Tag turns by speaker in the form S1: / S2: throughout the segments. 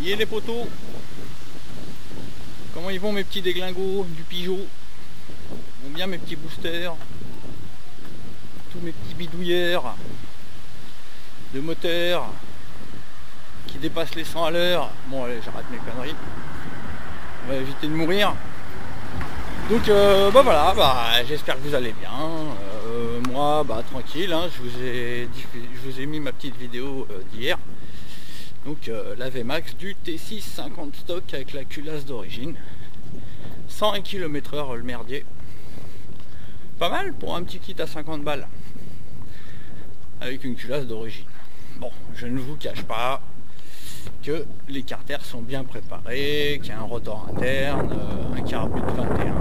S1: Yé les poteaux, comment ils vont mes petits déglingos du Pigeot? Ils vont bien mes petits boosters, tous mes petits bidouilleurs de moteur qui dépassent les 100 à l'heure. Bon allez, j'arrête mes conneries, on va éviter de mourir. Donc bah voilà, j'espère que vous allez bien. Moi tranquille, hein, je vous ai mis ma petite vidéo d'hier. Donc la VMAX du T6 50 stock avec la culasse d'origine, 101 km/h le merdier. Pas mal pour un petit kit à 50 balles avec une culasse d'origine. Bon, je ne vous cache pas que les carters sont bien préparés, qu'il y a un rotor interne, un carbu de 21,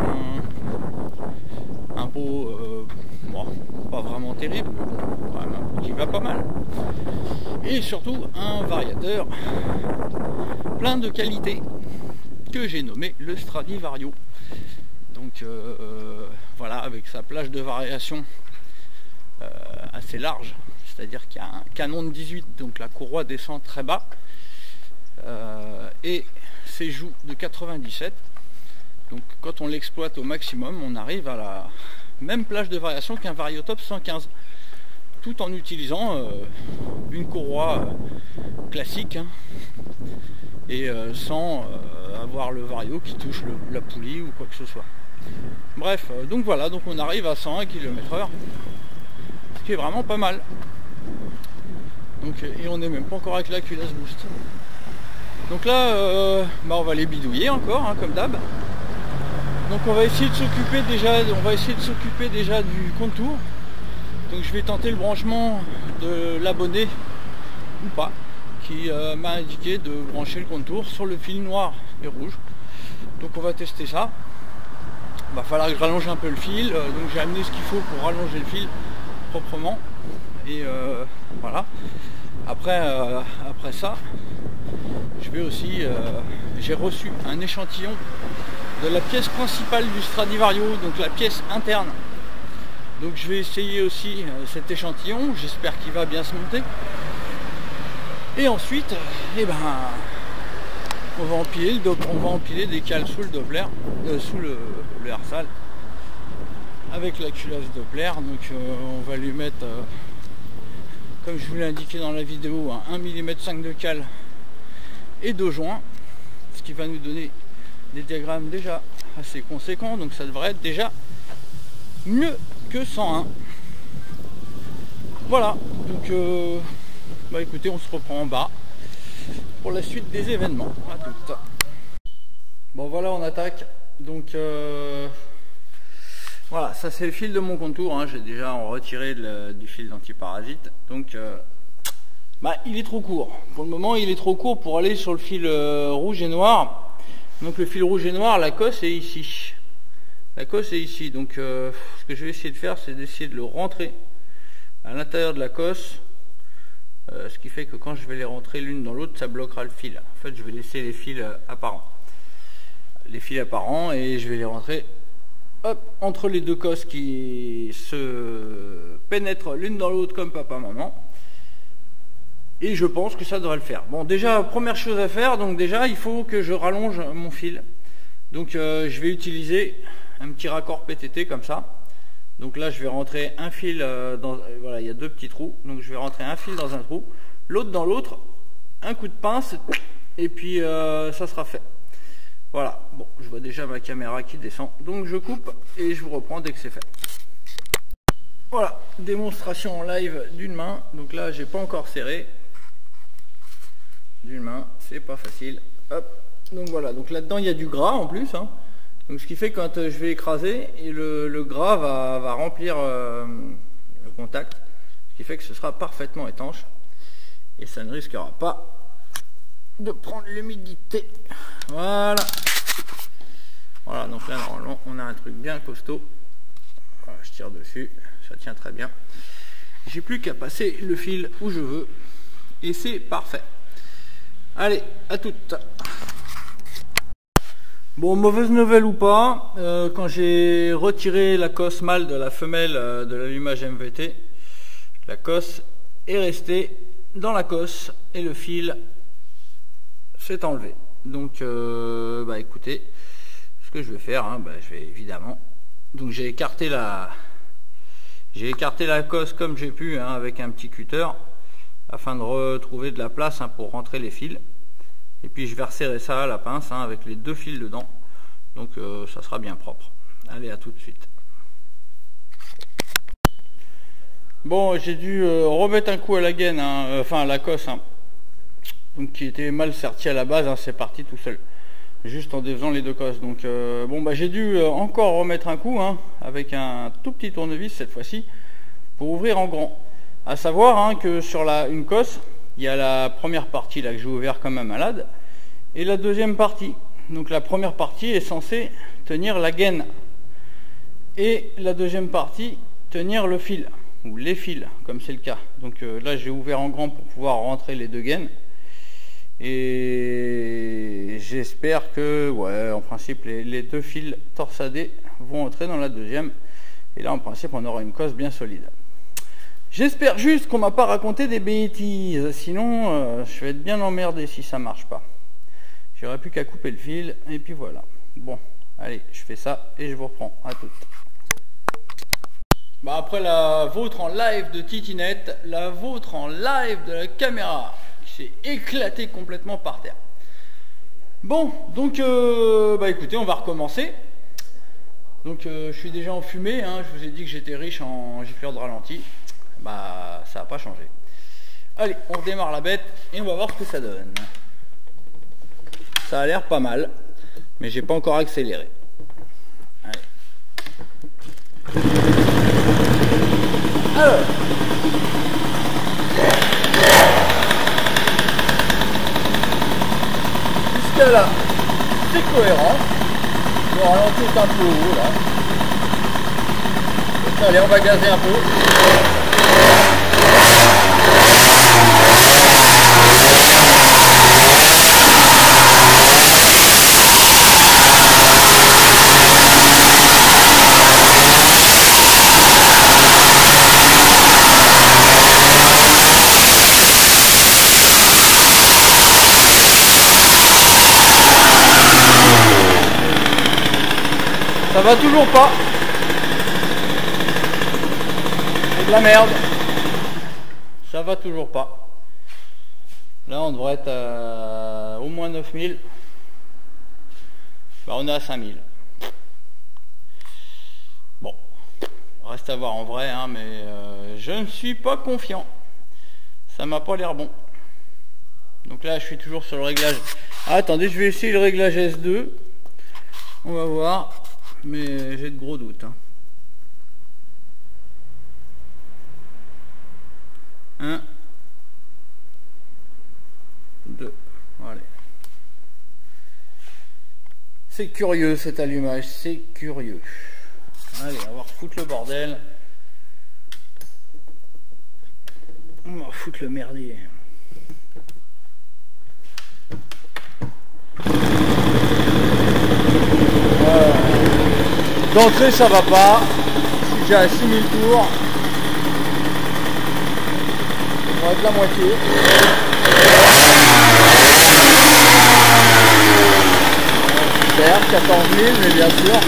S1: un pot bon, pas vraiment terrible, mais bon, quand même un pot qui va pas mal. Et surtout un variateur plein de qualités que j'ai nommé le Stradivario. Donc voilà, avec sa plage de variation assez large, c'est-à-dire qu'il y a un canon de 18, donc la courroie descend très bas, et ses joues de 97. Donc quand on l'exploite au maximum, on arrive à la même plage de variation qu'un Variotop 115, tout en utilisant une courroie classique, hein, et sans avoir le Vario qui touche la poulie ou quoi que ce soit. Bref, donc voilà, donc on arrive à 101 km/h, ce qui est vraiment pas mal. Donc, et on n'est même pas encore avec la culasse boost. Donc là, on va les bidouiller encore, hein, comme d'hab. Donc on va essayer de s'occuper déjà, du contour. Donc je vais tenter le branchement de l'abonné ou pas, qui m'a indiqué de brancher le contour sur le fil noir et rouge. Donc on va tester ça. Il va falloir que je rallonge un peu le fil, donc j'ai amené ce qu'il faut pour rallonger le fil proprement. Et voilà. Après ça, je vais aussi, j'ai reçu un échantillon de la pièce principale du Stradivario, donc la pièce interne. Donc je vais essayer aussi cet échantillon, j'espère qu'il va bien se monter. Et ensuite, on va empiler des cales sous le Doppler, sous le Hersal, avec la culasse Doppler. Donc on va lui mettre, comme je vous l'ai indiqué dans la vidéo, un 1,5 mm de cale et 2 joints, ce qui va nous donner des diagrammes déjà assez conséquents. Donc ça devrait être déjà mieux que 101. Voilà, donc écoutez, on se reprend en bas pour la suite des événements. À tout. Bon voilà, on attaque. Donc voilà, ça c'est le fil de mon contour, hein. J'ai déjà retiré du fil d'antiparasite. Donc il est trop court. Pour le moment, il est trop court pour aller sur le fil rouge et noir. Donc le fil rouge et noir, la cosse est ici. La cosse est ici. Donc ce que je vais essayer de faire, c'est d'essayer de le rentrer à l'intérieur de la cosse. Ce qui fait que quand je vais les rentrer l'une dans l'autre, ça bloquera le fil. En fait, je vais laisser les fils apparents. Les fils apparents, et je vais les rentrer entre les deux cosses qui se pénètrent l'une dans l'autre comme papa-maman. Et je pense que ça devrait le faire. Bon, déjà, première chose à faire, donc déjà, il faut que je rallonge mon fil. Donc, je vais utiliser un petit raccord PTT comme ça. Donc là, je vais rentrer un fil voilà, il y a deux petits trous. Donc, je vais rentrer un fil dans un trou, l'autre dans l'autre, un coup de pince, et puis ça sera fait. Voilà. Bon, je vois déjà ma caméra qui descend. Donc, je coupe et je vous reprends dès que c'est fait. Voilà, démonstration en live d'une main. Donc là, j'ai pas encore serré. D'une main, c'est pas facile. Hop. Donc voilà, donc là-dedans il y a du gras en plus, hein. Donc ce qui fait que quand je vais écraser, et le gras va remplir le contact, ce qui fait que ce sera parfaitement étanche et ça ne risquera pas de prendre l'humidité. Voilà. Voilà, donc là normalement on a un truc bien costaud. Voilà, je tire dessus, ça tient très bien. J'ai plus qu'à passer le fil où je veux et c'est parfait. Allez, à toutes. Bon, mauvaise nouvelle ou pas, quand j'ai retiré la cosse mâle de la femelle de l'allumage MVT, la cosse est restée dans la cosse et le fil c'est enlevé. Donc bah écoutez, ce que je vais faire, hein, bah, je vais évidemment, donc j'ai écarté la cosse comme j'ai pu, hein, avec un petit cutter afin de retrouver de la place, hein, pour rentrer les fils. Et puis je vais resserrer ça à la pince, hein, avec les 2 fils dedans. Donc ça sera bien propre. Allez, à tout de suite. Bon, j'ai dû remettre un coup à la gaine, hein, enfin à la cosse, hein, donc qui était mal sertie à la base, hein, c'est parti tout seul, juste en défaisant les 2 cosses. Donc bon, bah j'ai dû encore remettre un coup, hein, avec un tout petit tournevis cette fois-ci, pour ouvrir en grand. À savoir, hein, que sur une cosse, il y a la première partie là que j'ai ouvert comme un malade, et la deuxième partie. Donc la première partie est censée tenir la gaine, et la deuxième partie tenir le fil, ou les fils, comme c'est le cas. Donc là j'ai ouvert en grand pour pouvoir rentrer les 2 gaines, et j'espère que, ouais, en principe les 2 fils torsadés vont entrer dans la deuxième, et là en principe on aura une cosse bien solide. J'espère juste qu'on m'a pas raconté des bêtises, sinon je vais être bien emmerdé si ça marche pas. J'aurais plus qu'à couper le fil, et puis voilà. Bon, allez, je fais ça et je vous reprends. À toutes. Bah après la vôtre en live de Titinette, la vôtre en live de la caméra qui s'est éclatée complètement par terre. Bon, donc bah écoutez, on va recommencer. Donc je suis déjà en fumée, hein, je vous ai dit que j'étais riche en gifleur de ralenti. Bah ça n'a pas changé. Allez, on redémarre la bête et on va voir ce que ça donne. Ça a l'air pas mal, mais j'ai pas encore accéléré. Allez. Alors, jusqu'à là, c'est cohérent. Le ralenti est un peu haut là. Allez, on va gazer un peu. Ça va toujours pas. C'est de la merde. Ça va toujours pas. Là on devrait être à au moins 9000. Bah on est à 5000. Bon. Reste à voir en vrai, hein, mais je ne suis pas confiant. Ça m'a pas l'air bon. Donc là je suis toujours sur le réglage. Ah, attendez, je vais essayer le réglage S2. On va voir. Mais j'ai de gros doutes, hein. 1, 2, allez. C'est curieux cet allumage, c'est curieux. Allez, on va refoutre le bordel. On va foutre le merdier. D'entrée ça va pas, je suis déjà à 6000 tours, on va être la moitié. Super, 14 000 mais bien sûr.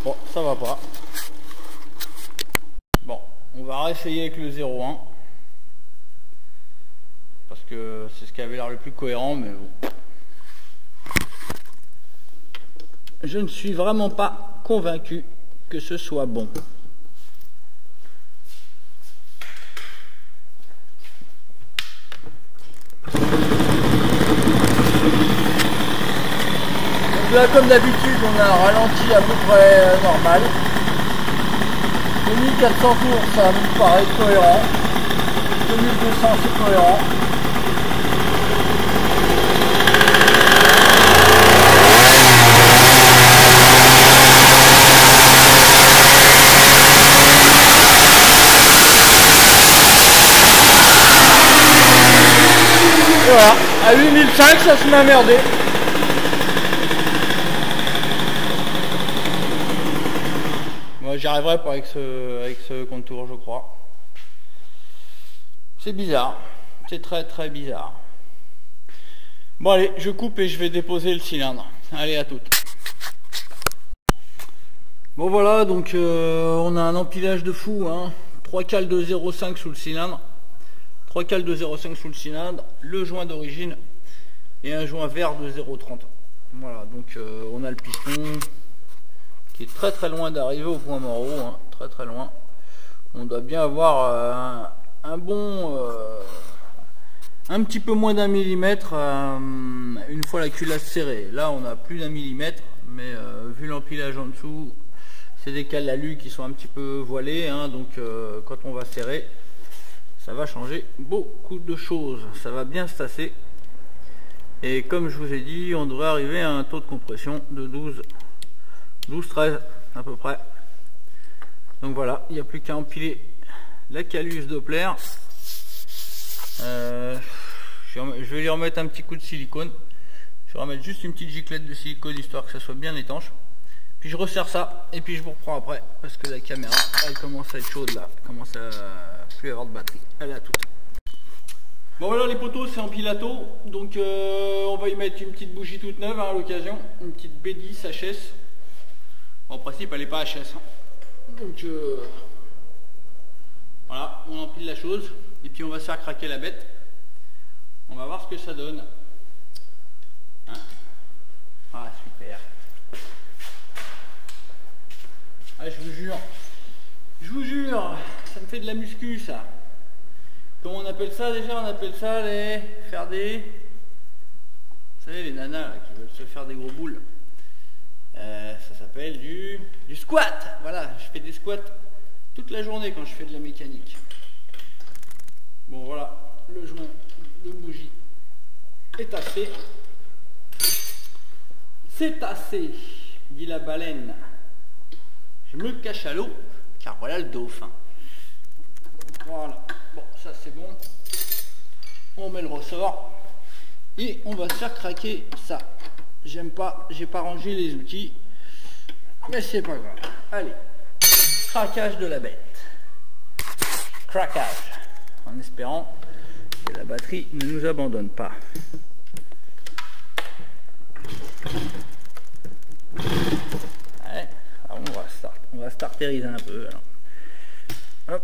S1: Bon, ça va pas. Bon, on va réessayer avec le 0,1. Parce que c'est ce qui avait l'air le plus cohérent, mais bon. Je ne suis vraiment pas convaincu que ce soit bon. Donc là, comme d'habitude, on a un ralenti à peu près normal. 2400 tours, ça me paraît cohérent. 2200, c'est cohérent. Et voilà, à 8005 ça se met à merder. Moi j'y arriverai pas avec ce contour, je crois. C'est bizarre. C'est très très bizarre. Bon allez, je coupe et je vais déposer le cylindre. Allez, à toutes. Bon voilà, donc on a un empilage de fou, hein. 3 cales de 0,5 sous le cylindre. 3 cales de 0,5 sous le cylindre, le joint d'origine et un joint vert de 0,30. Voilà, donc on a le piston qui est très très loin d'arriver au point mort, hein, très très loin. On doit bien avoir un bon... un petit peu moins d'1 millimètre une fois la culasse serrée. Là on a plus d'1 millimètre, mais vu l'empilage en dessous, c'est des cales alu qui sont un petit peu voilées, hein, donc quand on va serrer, ça va changer beaucoup de choses. Ça va bien se tasser. Et comme je vous ai dit, on devrait arriver à un taux de compression de 12-13 à peu près. Donc voilà, il n'y a plus qu'à empiler la calus Doppler. Je vais lui remettre un petit coup de silicone. Je vais remettre juste une petite giclette de silicone histoire que ça soit bien étanche. Puis je resserre ça et puis je vous reprends après parce que la caméra elle commence à être chaude là. Elle commence à plus avoir de batterie. Elle est à toute. Bon voilà les poteaux, c'est en pilato. Donc on va y mettre une petite bougie toute neuve, hein, à l'occasion. Une petite B10 HS. En principe elle n'est pas HS. Hein. Donc voilà, on empile la chose. Et puis on va se faire craquer la bête. On va voir ce que ça donne. Hein, ah super. Ah je vous jure, ça me fait de la muscu ça. Comment on appelle ça déjà? On appelle ça les faire des... Vous savez les nanas là, qui veulent se faire des gros boules. Ça s'appelle du squat. Voilà, je fais des squats toute la journée quand je fais de la mécanique. Bon voilà, le joint de bougie est assez. C'est assez, dit la baleine. Je me cache à l'eau, car voilà le dauphin. Voilà, bon ça c'est bon. On met le ressort et on va se faire craquer ça. J'aime pas, j'ai pas rangé les outils, mais c'est pas grave. Allez, craquage de la bête. Craquage, en espérant que la batterie ne nous abandonne pas. Ouais, alors on va starteriser un peu. Alors. Hop.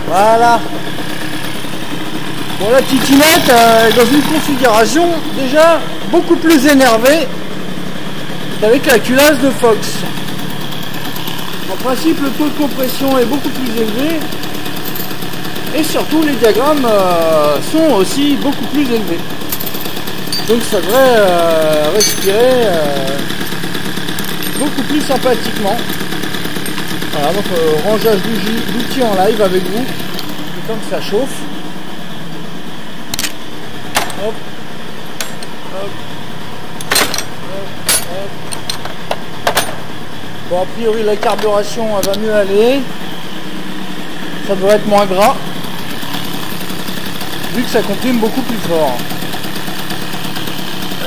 S1: Voilà. Bon, la titinette est dans une configuration déjà beaucoup plus énervée qu'avec la culasse de Fox. En principe, le taux de compression est beaucoup plus élevé et surtout les diagrammes sont aussi beaucoup plus élevés. Donc ça devrait respirer beaucoup plus sympathiquement. Voilà, donc rangeage d'outils en live avec vous, le temps que ça chauffe. Hop, hop, hop, hop. Bon, a priori la carburation elle va mieux aller. Ça devrait être moins gras, vu que ça comprime beaucoup plus fort.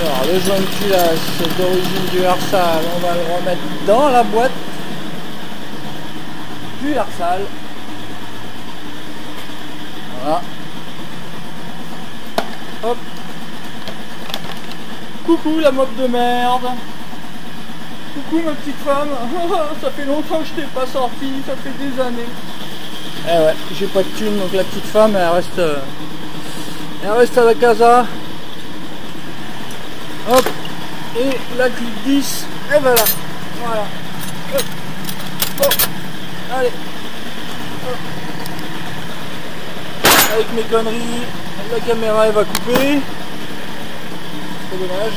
S1: Alors le joint de culasse d'origine du Hersal, on va le remettre dans la boîte du Hersal. Voilà. Hop. Coucou la mob de merde. Coucou ma petite femme. Ça fait longtemps que je t'ai pas sorti, ça fait des années. Eh ouais, j'ai pas de thune, donc la petite femme elle reste à la casa. Hop. Et la clip 10, et voilà. Voilà. Hop. Bon. Allez. Hop. Avec mes conneries, la caméra elle va couper. C'est dommage.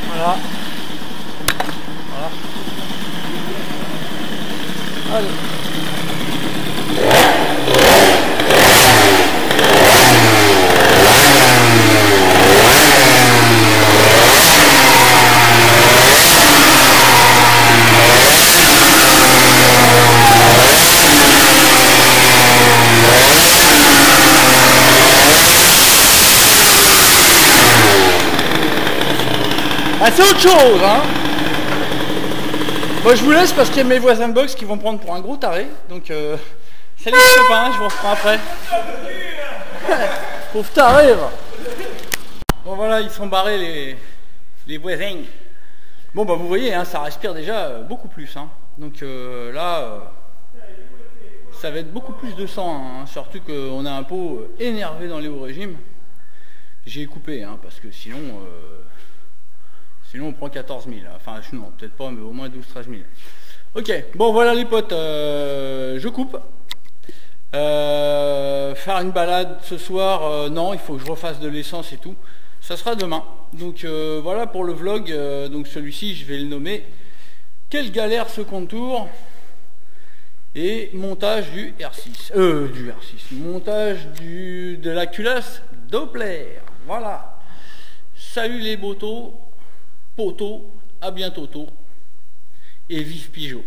S1: Voilà. Voilà. Allez. Ah, c'est autre chose, hein. Moi, je vous laisse parce qu'il y a mes voisins de boxe qui vont prendre pour un gros taré. Donc, salut les copains, je vous reprends après. Pauvre taré, va. Bon, voilà, ils sont barrés, les voisins. Bon, bah, vous voyez, hein, ça respire déjà beaucoup plus. Hein. Donc, là, ça va être beaucoup plus de sang. Hein. Surtout qu'on a un pot énervé dans les hauts régimes. J'ai coupé, hein, parce que sinon... Sinon on prend 14 000, enfin non peut-être pas mais au moins 12-13 000. Ok, bon voilà les potes, je coupe. Faire une balade ce soir, non, il faut que je refasse de l'essence et tout. Ça sera demain. Donc voilà pour le vlog, donc celui-ci je vais le nommer Quelle galère ce contour et montage du R6. Montage de la culasse Doppler. Voilà. Salut les poteaux, à bientôt et vive Pigeot.